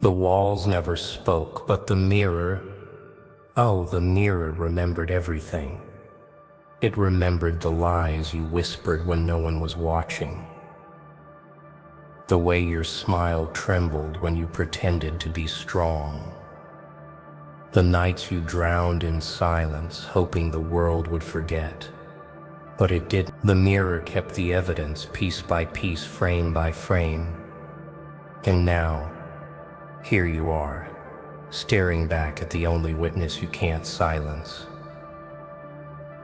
The walls never spoke, but the mirror, oh, the mirror remembered everything. It remembered the lies you whispered when no one was watching. The way your smile trembled when you pretended to be strong. The nights you drowned in silence, hoping the world would forget. But it didn't. The mirror kept the evidence piece by piece, frame by frame. And now, here you are, staring back at the only witness you can't silence.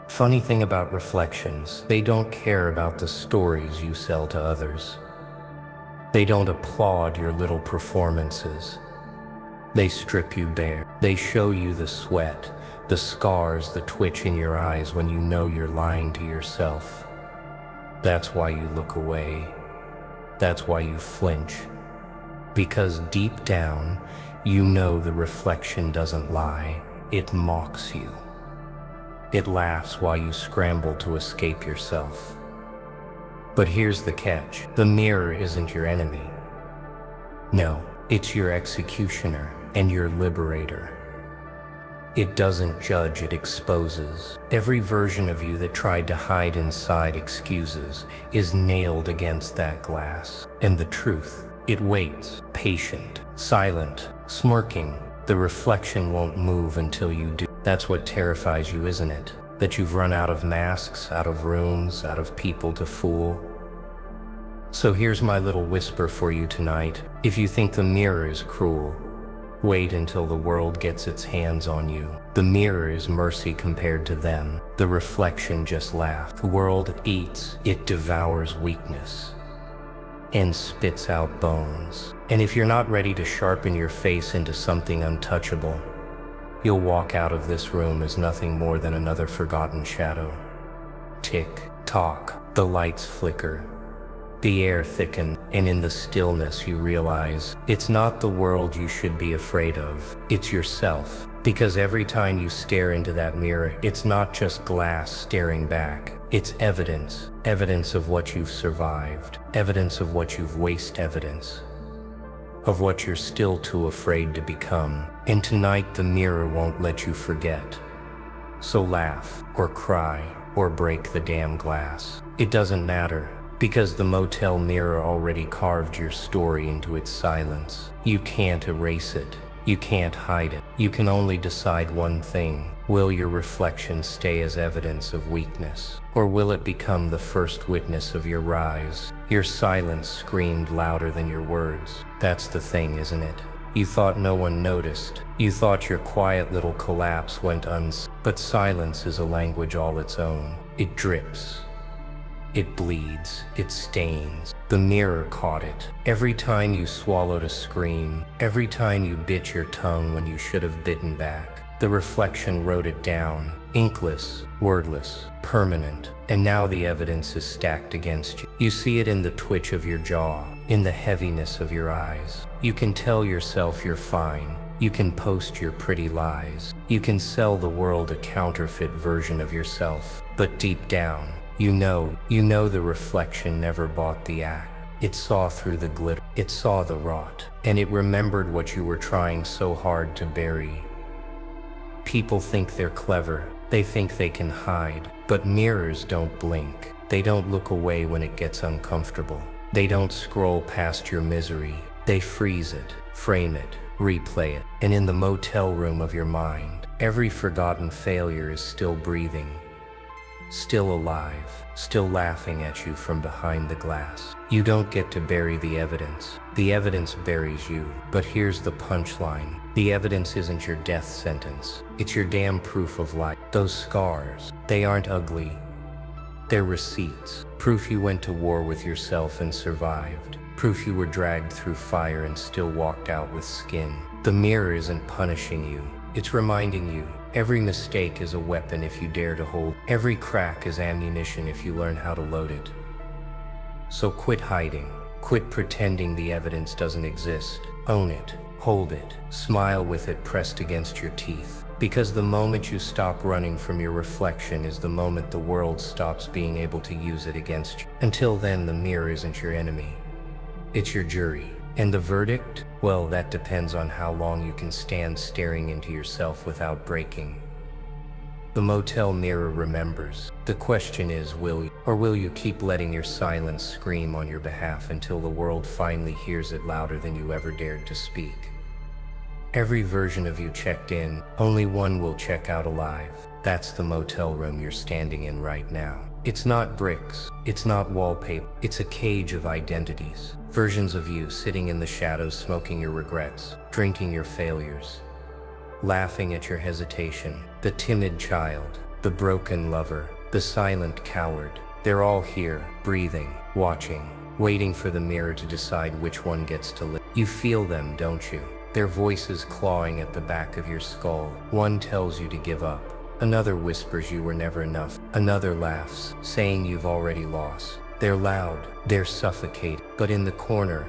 Funny thing about reflections, they don't care about the stories you sell to others. They don't applaud your little performances. They strip you bare. They show you the sweat, the scars, the twitch in your eyes when you know you're lying to yourself. That's why you look away. That's why you flinch. Because deep down, you know the reflection doesn't lie. It mocks you. It laughs while you scramble to escape yourself. But here's the catch. The mirror isn't your enemy. No, it's your executioner and your liberator. It doesn't judge, it exposes. Every version of you that tried to hide inside excuses is nailed against that glass. And the truth, it waits, patient, silent, smirking. The reflection won't move until you do. That's what terrifies you, isn't it? That you've run out of masks, out of rooms, out of people to fool. So here's my little whisper for you tonight. If you think the mirror is cruel, wait until the world gets its hands on you. The mirror is mercy compared to them. The reflection just laughs. The world eats, it devours weakness and spits out bones. And if you're not ready to sharpen your face into something untouchable, you'll walk out of this room as nothing more than another forgotten shadow. Tick, tock, the lights flicker. The air thickens, and in the stillness you realize it's not the world you should be afraid of, it's yourself. Because every time you stare into that mirror, it's not just glass staring back. It's evidence. Evidence of what you've survived. Evidence of what you've wasted. Evidence of what you're still too afraid to become. And tonight the mirror won't let you forget. So laugh, or cry, or break the damn glass. It doesn't matter. Because the motel mirror already carved your story into its silence. You can't erase it. You can't hide it. You can only decide one thing. Will your reflection stay as evidence of weakness? Or will it become the first witness of your rise? Your silence screamed louder than your words. That's the thing, isn't it? You thought no one noticed. You thought your quiet little collapse went unseen. But silence is a language all its own. It drips. It bleeds, it stains. The mirror caught it. Every time you swallowed a scream, every time you bit your tongue when you should have bitten back, the reflection wrote it down, inkless, wordless, permanent. And now the evidence is stacked against you. You see it in the twitch of your jaw, in the heaviness of your eyes. You can tell yourself you're fine. You can post your pretty lies. You can sell the world a counterfeit version of yourself. But deep down, you know the reflection never bought the act. It saw through the glitter. It saw the rot. And it remembered what you were trying so hard to bury. People think they're clever. They think they can hide. But mirrors don't blink. They don't look away when it gets uncomfortable. They don't scroll past your misery. They freeze it, frame it, replay it. And in the motel room of your mind, every forgotten failure is still breathing. Still alive, still laughing at you from behind the glass. You don't get to bury the evidence. The evidence buries you. But here's the punchline. The evidence isn't your death sentence. It's your damn proof of life. Those scars, they aren't ugly. They're receipts. Proof you went to war with yourself and survived. Proof you were dragged through fire and still walked out with skin. The mirror isn't punishing you. It's reminding you, every mistake is a weapon if you dare to hold. Every crack is ammunition if you learn how to load it. So quit hiding. Quit pretending the evidence doesn't exist. Own it. Hold it. Smile with it pressed against your teeth. Because the moment you stop running from your reflection is the moment the world stops being able to use it against you. Until then, the mirror isn't your enemy. It's your jury. And the verdict? Well, that depends on how long you can stand staring into yourself without breaking. The motel mirror remembers. The question is, will you keep letting your silence scream on your behalf until the world finally hears it louder than you ever dared to speak? Every version of you checked in, only one will check out alive. That's the motel room you're standing in right now. It's not bricks, it's not wallpaper, it's a cage of identities. Versions of you sitting in the shadows, smoking your regrets, drinking your failures, laughing at your hesitation. The timid child, the broken lover, the silent coward. They're all here, breathing, watching, waiting for the mirror to decide which one gets to live. You feel them, don't you? Their voices clawing at the back of your skull. One tells you to give up. Another whispers you were never enough. Another laughs, saying you've already lost. They're loud, they're suffocating. But in the corner,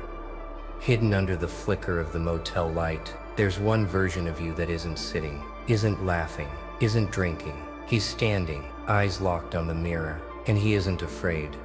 hidden under the flicker of the motel light, there's one version of you that isn't sitting, isn't laughing, isn't drinking. He's standing, eyes locked on the mirror, and he isn't afraid.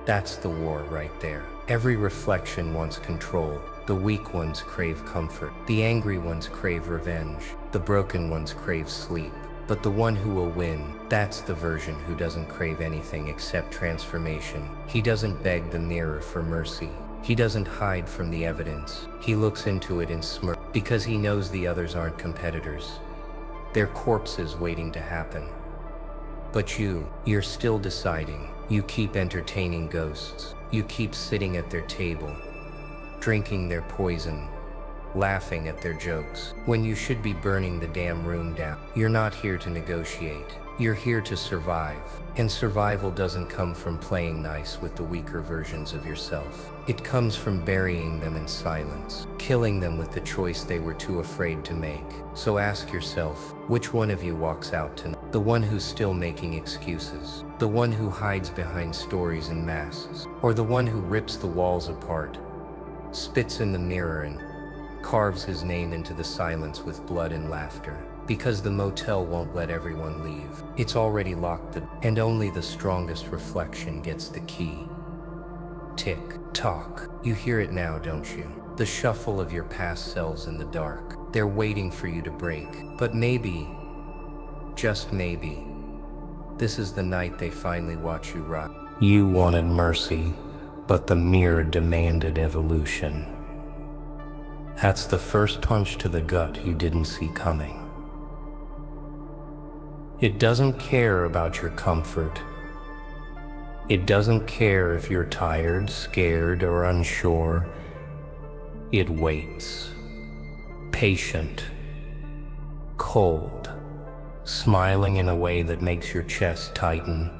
That's the war right there. Every reflection wants control. The weak ones crave comfort. The angry ones crave revenge. The broken ones crave sleep. But the one who will win, that's the version who doesn't crave anything except transformation. He doesn't beg the mirror for mercy. He doesn't hide from the evidence. He looks into it and smirks because he knows the others aren't competitors. They're corpses waiting to happen. But you're still deciding. You keep entertaining ghosts. You keep sitting at their table, drinking their poison, laughing at their jokes, when you should be burning the damn room down. You're not here to negotiate. You're here to survive. And survival doesn't come from playing nice with the weaker versions of yourself. It comes from burying them in silence, killing them with the choice they were too afraid to make. So ask yourself, which one of you walks out tonight? The one who's still making excuses? The one who hides behind stories and masks? Or the one who rips the walls apart, spits in the mirror, and carves his name into the silence with blood and laughter? Because the motel won't let everyone leave. It's already locked, and only the strongest reflection gets the key. Tick tock. You hear it now, don't you? The shuffle of your past selves in the dark. They're waiting for you to break. But maybe, just maybe, this is the night they finally watch you rot. You wanted mercy, but the mirror demanded evolution. That's the first punch to the gut you didn't see coming. It doesn't care about your comfort. It doesn't care if you're tired, scared, or unsure. It waits. Patient. Cold. Smiling in a way that makes your chest tighten.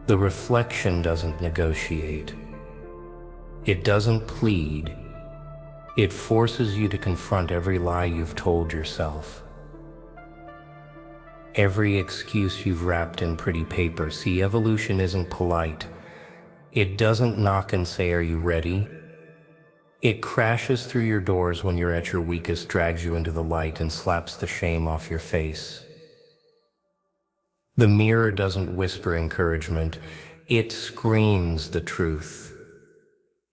The reflection doesn't negotiate. It doesn't plead. It forces you to confront every lie you've told yourself. Every excuse you've wrapped in pretty paper. See, evolution isn't polite. It doesn't knock and say, "Are you ready?" It crashes through your doors when you're at your weakest, drags you into the light, and slaps the shame off your face. The mirror doesn't whisper encouragement. It screams the truth.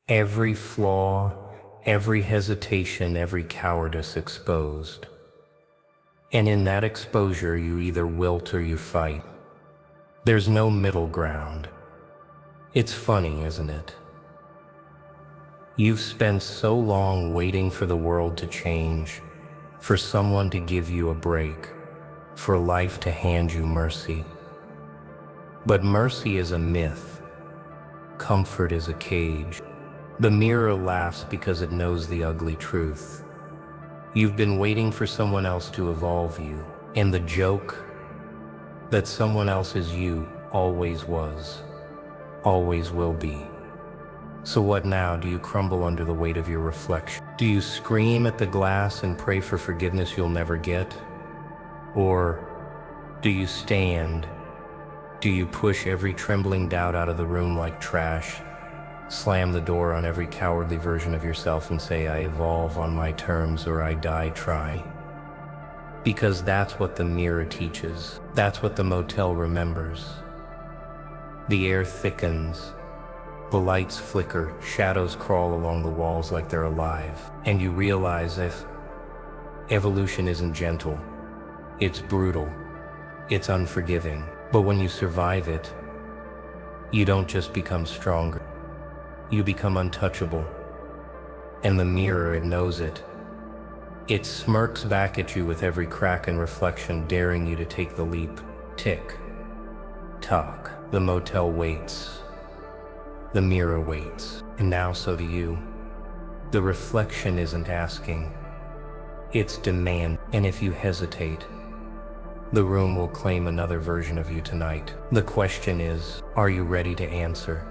Every flaw, every hesitation, every cowardice exposed. And in that exposure, you either wilt or you fight. There's no middle ground. It's funny, isn't it? You've spent so long waiting for the world to change, for someone to give you a break, for life to hand you mercy. But mercy is a myth. Comfort is a cage. The mirror laughs because it knows the ugly truth. You've been waiting for someone else to evolve you, and the joke that someone else is you always was, always will be. So what now? Do you crumble under the weight of your reflection? Do you scream at the glass and pray for forgiveness you'll never get? Or do you stand? Do you push every trembling doubt out of the room like trash? Slam the door on every cowardly version of yourself and say, "I evolve on my terms or I die trying"? Because that's what the mirror teaches. That's what the motel remembers. The air thickens. The lights flicker, shadows crawl along the walls like they're alive, and you realize that evolution isn't gentle. It's brutal. It's unforgiving. But when you survive it, you don't just become stronger. You become untouchable. And the mirror, it knows it. It smirks back at you with every crack and reflection, daring you to take the leap. Tick. Tock. The motel waits. The mirror waits. And now so do you. The reflection isn't asking. It's demand. And if you hesitate, the room will claim another version of you tonight. The question is, are you ready to answer?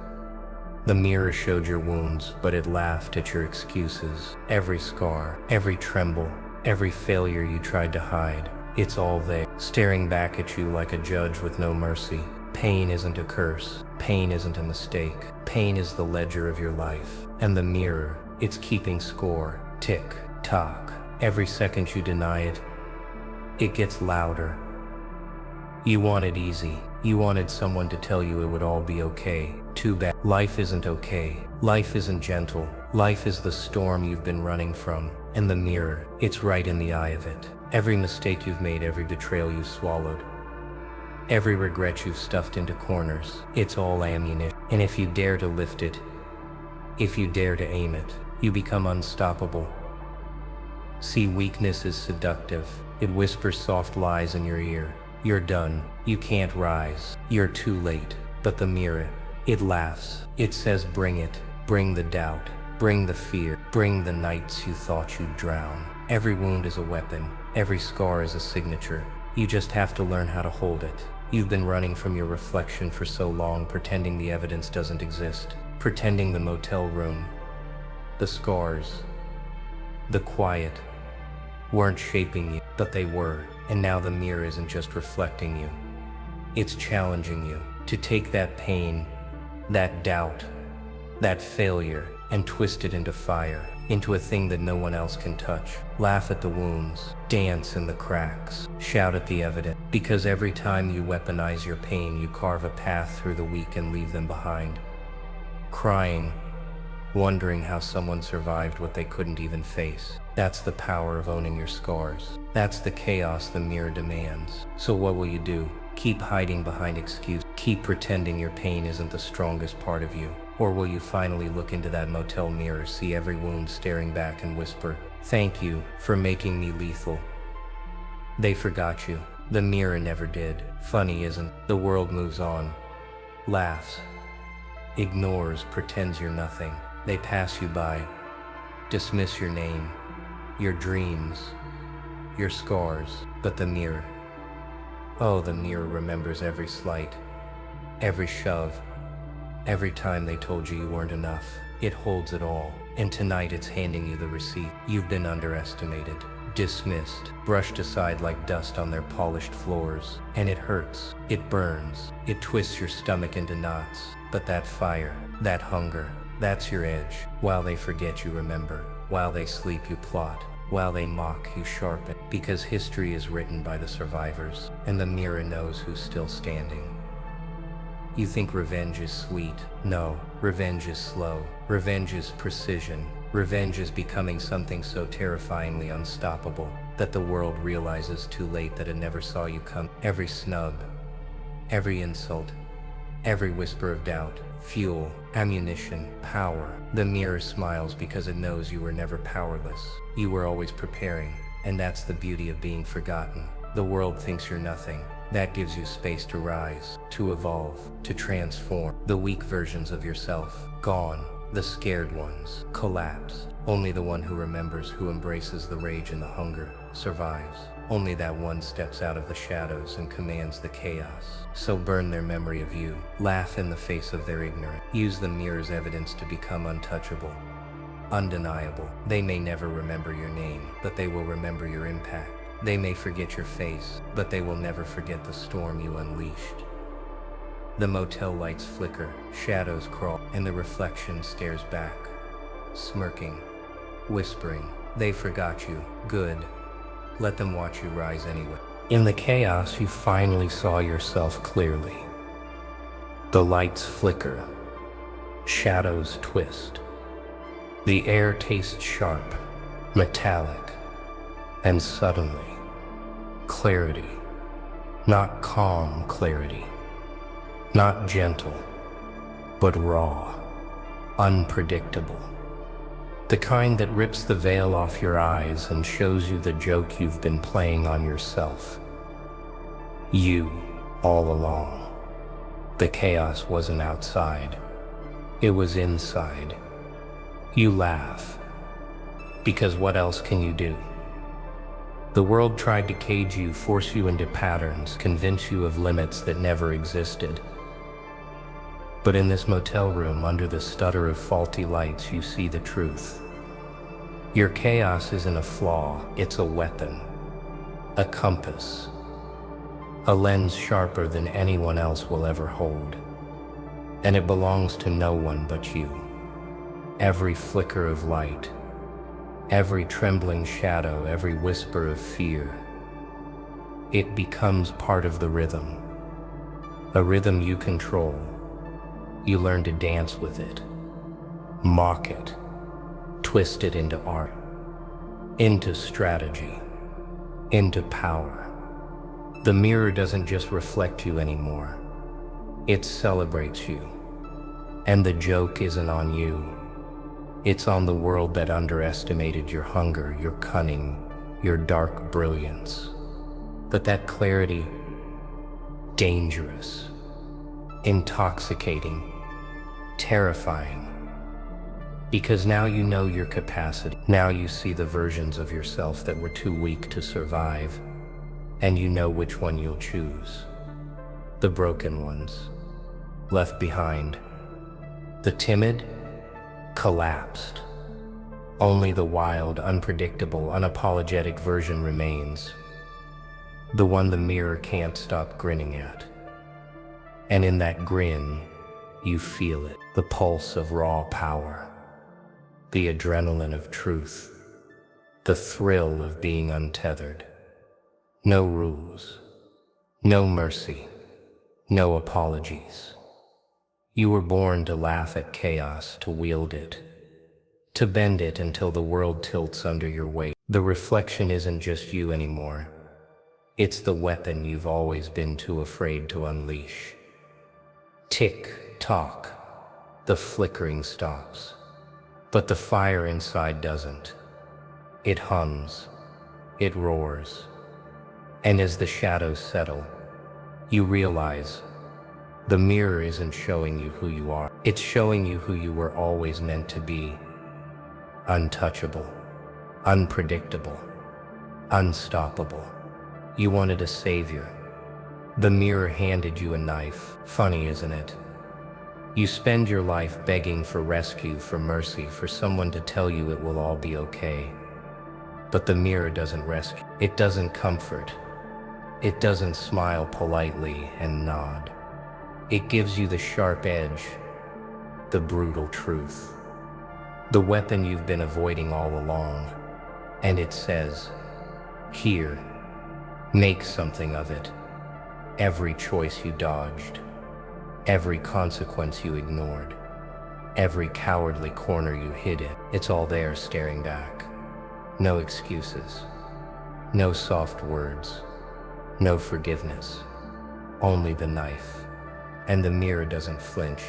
The mirror showed your wounds, but it laughed at your excuses. Every scar, every tremble, every failure you tried to hide. It's all there, staring back at you like a judge with no mercy. Pain isn't a curse. Pain isn't a mistake. Pain is the ledger of your life. And the mirror, it's keeping score. Tick, tock. Every second you deny it, it gets louder. You want it easy. You wanted someone to tell you it would all be okay. Too bad. Life isn't okay. Life isn't gentle. Life is the storm you've been running from. And the mirror, it's right in the eye of it. Every mistake you've made, every betrayal you've swallowed, every regret you've stuffed into corners, it's all ammunition. And if you dare to lift it, if you dare to aim it, you become unstoppable. See, weakness is seductive. It whispers soft lies in your ear. You're done. You can't rise. You're too late. But the mirror, it laughs. It says, bring it. Bring the doubt. Bring the fear. Bring the nights you thought you'd drown. Every wound is a weapon. Every scar is a signature. You just have to learn how to hold it. You've been running from your reflection for so long, pretending the evidence doesn't exist. Pretending the motel room, the scars, the quiet weren't shaping you, but they were. And now the mirror isn't just reflecting you. It's challenging you to take that pain, that doubt, that failure, and twist it into fire, into a thing that no one else can touch. Laugh at the wounds, dance in the cracks, shout at the evidence, because every time you weaponize your pain, you carve a path through the weak and leave them behind. Crying, wondering how someone survived what they couldn't even face. That's the power of owning your scars. That's the chaos the mirror demands. So what will you do? Keep hiding behind excuses? Keep pretending your pain isn't the strongest part of you? Or will you finally look into that motel mirror, see every wound staring back, and whisper, thank you for making me lethal? They forgot you. The mirror never did. Funny, isn't? The world moves on. Laughs. Ignores, pretends you're nothing. They pass you by. Dismiss your name, your dreams, your scars. But the mirror, oh, the mirror remembers every slight, every shove, every time they told you you weren't enough. It holds it all. And tonight it's handing you the receipt. You've been underestimated, dismissed, brushed aside like dust on their polished floors. And it hurts, it burns, it twists your stomach into knots. But that fire, that hunger, that's your edge. While they forget, you remember. While they sleep, you plot. While they mock, you sharpen. Because history is written by the survivors, and the mirror knows who's still standing. You think revenge is sweet. No, revenge is slow. Revenge is precision. Revenge is becoming something so terrifyingly unstoppable that the world realizes too late that it never saw you come. Every snub, every insult, every whisper of doubt, fuel, ammunition, power. The mirror smiles because it knows you were never powerless. You were always preparing, and that's the beauty of being forgotten. The world thinks you're nothing. That gives you space to rise, to evolve, to transform. The weak versions of yourself, gone. The scared ones, collapse. Only the one who remembers, who embraces the rage and the hunger, survives. Only that one steps out of the shadows and commands the chaos. So burn their memory of you. Laugh in the face of their ignorance. Use the mirror's evidence to become untouchable, undeniable. They may never remember your name, but they will remember your impact. They may forget your face, but they will never forget the storm you unleashed. The motel lights flicker, shadows crawl, and the reflection stares back, smirking, whispering, they forgot you. Good. Let them watch you rise anyway. In the chaos, you finally saw yourself clearly. The lights flicker. Shadows twist. The air tastes sharp, metallic, and suddenly, clarity. Not calm clarity. Not gentle, but raw, unpredictable. The kind that rips the veil off your eyes and shows you the joke you've been playing on yourself. You, all along. The chaos wasn't outside. It was inside. You laugh. Because what else can you do? The world tried to cage you, force you into patterns, convince you of limits that never existed. But in this motel room, under the stutter of faulty lights, you see the truth. Your chaos isn't a flaw, it's a weapon, a compass, a lens sharper than anyone else will ever hold. And it belongs to no one but you. Every flicker of light, every trembling shadow, every whisper of fear, it becomes part of the rhythm, a rhythm you control. You learn to dance with it, mock it, twist it into art, into strategy, into power. The mirror doesn't just reflect you anymore, it celebrates you. And the joke isn't on you, it's on the world that underestimated your hunger, your cunning, your dark brilliance. But that clarity, dangerous, intoxicating, terrifying. Because now you know your capacity. Now you see the versions of yourself that were too weak to survive, and you know which one you'll choose. The broken ones, left behind. The timid, collapsed. Only the wild, unpredictable, unapologetic version remains. The one the mirror can't stop grinning at. And in that grin, you feel it, the pulse of raw power, the adrenaline of truth, the thrill of being untethered. No rules, no mercy, no apologies. You were born to laugh at chaos, to wield it, to bend it until the world tilts under your weight. The reflection isn't just you anymore. It's the weapon you've always been too afraid to unleash. Tick-tock, the flickering stops, but the fire inside doesn't. It hums, it roars, and as the shadows settle, you realize the mirror isn't showing you who you are. It's showing you who you were always meant to be. Untouchable, unpredictable, unstoppable. You wanted a savior. The mirror handed you a knife. Funny, isn't it? You spend your life begging for rescue, for mercy, for someone to tell you it will all be okay. But the mirror doesn't rescue. It doesn't comfort. It doesn't smile politely and nod. It gives you the sharp edge, the brutal truth, the weapon you've been avoiding all along. And it says, here, make something of it. Every choice you dodged, every consequence you ignored, every cowardly corner you hid in, it's all there staring back. No excuses, no soft words, no forgiveness, only the knife. And the mirror doesn't flinch,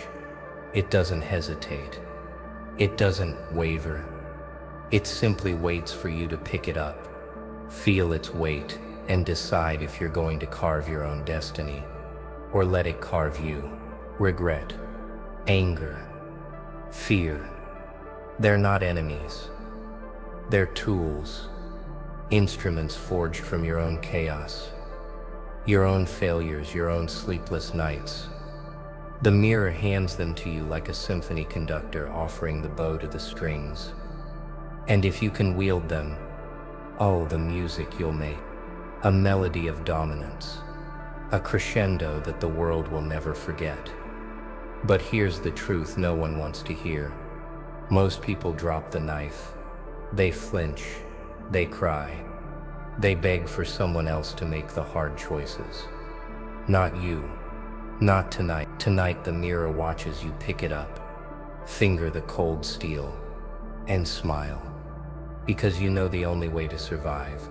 it doesn't hesitate, it doesn't waver. It simply waits for you to pick it up, feel its weight, and decide if you're going to carve your own destiny or let it carve you. Regret, anger, fear, they're not enemies. They're tools, instruments forged from your own chaos, your own failures, your own sleepless nights. The mirror hands them to you like a symphony conductor offering the bow to the strings. And if you can wield them, oh, the music you'll make. A melody of dominance, a crescendo that the world will never forget. But here's the truth no one wants to hear. Most people drop the knife. They flinch, they cry, they beg for someone else to make the hard choices. Not you, not tonight. Tonight the mirror watches you pick it up, Finger the cold steel and smile, because you know the only way to survive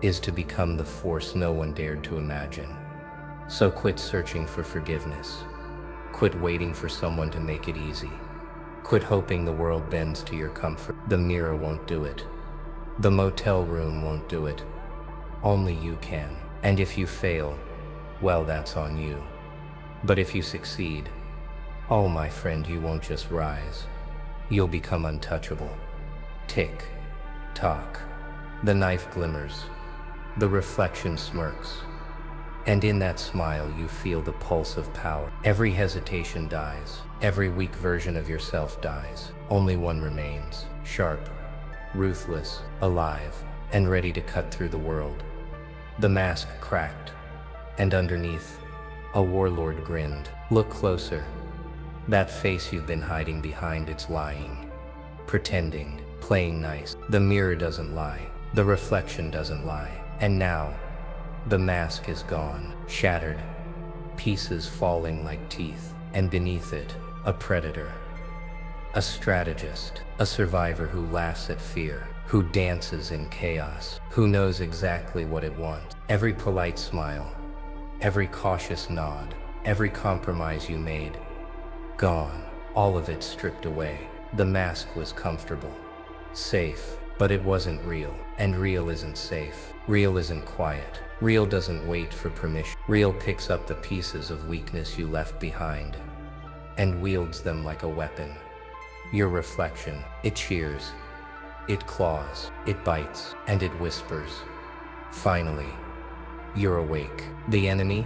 is to become the force no one dared to imagine. So quit searching for forgiveness. Quit waiting for someone to make it easy. Quit hoping the world bends to your comfort. The mirror won't do it. The motel room won't do it. Only you can. And if you fail, well, that's on you. But if you succeed, oh my friend, you won't just rise. You'll become untouchable. Tick, tock. The knife glimmers. The reflection smirks. And in that smile you feel the pulse of power. Every hesitation dies. Every weak version of yourself dies. Only one remains. Sharp, ruthless, alive, and ready to cut through the world. The mask cracked, and underneath, a warlord grinned. Look closer. That face you've been hiding behind, it's lying. Pretending, playing nice. The mirror doesn't lie. The reflection doesn't lie. And now, the mask is gone, shattered, pieces falling like teeth, and beneath it, a predator. A strategist, a survivor who laughs at fear, who dances in chaos, who knows exactly what it wants. Every polite smile, every cautious nod, every compromise you made, gone, all of it stripped away. The mask was comfortable, safe, but it wasn't real. And real isn't safe. Real isn't quiet. Real doesn't wait for permission. Real picks up the pieces of weakness you left behind and wields them like a weapon. Your reflection, it cheers, it claws, it bites, and it whispers. Finally, you're awake. The enemy?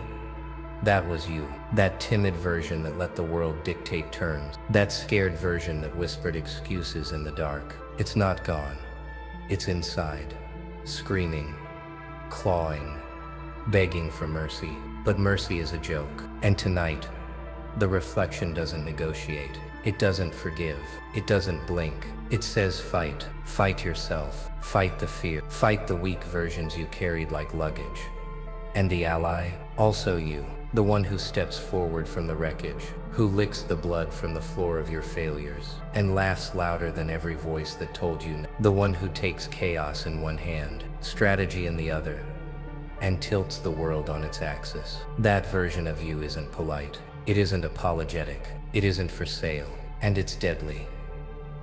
That was you. That timid version that let the world dictate terms. That scared version that whispered excuses in the dark. It's not gone. It's inside, screaming, clawing, begging for mercy. But mercy is a joke. And tonight, the reflection doesn't negotiate. It doesn't forgive. It doesn't blink. It says fight. Fight yourself. Fight the fear. Fight the weak versions you carried like luggage. And the ally? Also you. The one who steps forward from the wreckage, who licks the blood from the floor of your failures, and laughs louder than every voice that told you no. The one who takes chaos in one hand, strategy in the other, and tilts the world on its axis. That version of you isn't polite. It isn't apologetic. It isn't for sale. And it's deadly.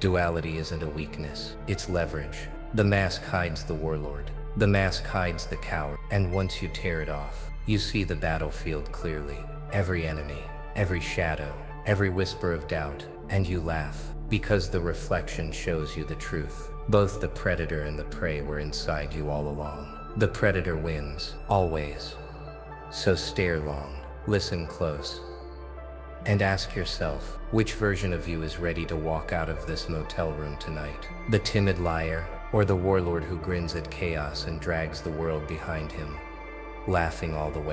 Duality isn't a weakness. It's leverage. The mask hides the warlord. The mask hides the coward. And once you tear it off, you see the battlefield clearly. Every enemy, every shadow, every whisper of doubt. And you laugh, because the reflection shows you the truth. Both the predator and the prey were inside you all along. The predator wins, always. So stare long, listen close, and ask yourself, which version of you is ready to walk out of this motel room tonight? The timid liar, or the warlord who grins at chaos and drags the world behind him, laughing all the way?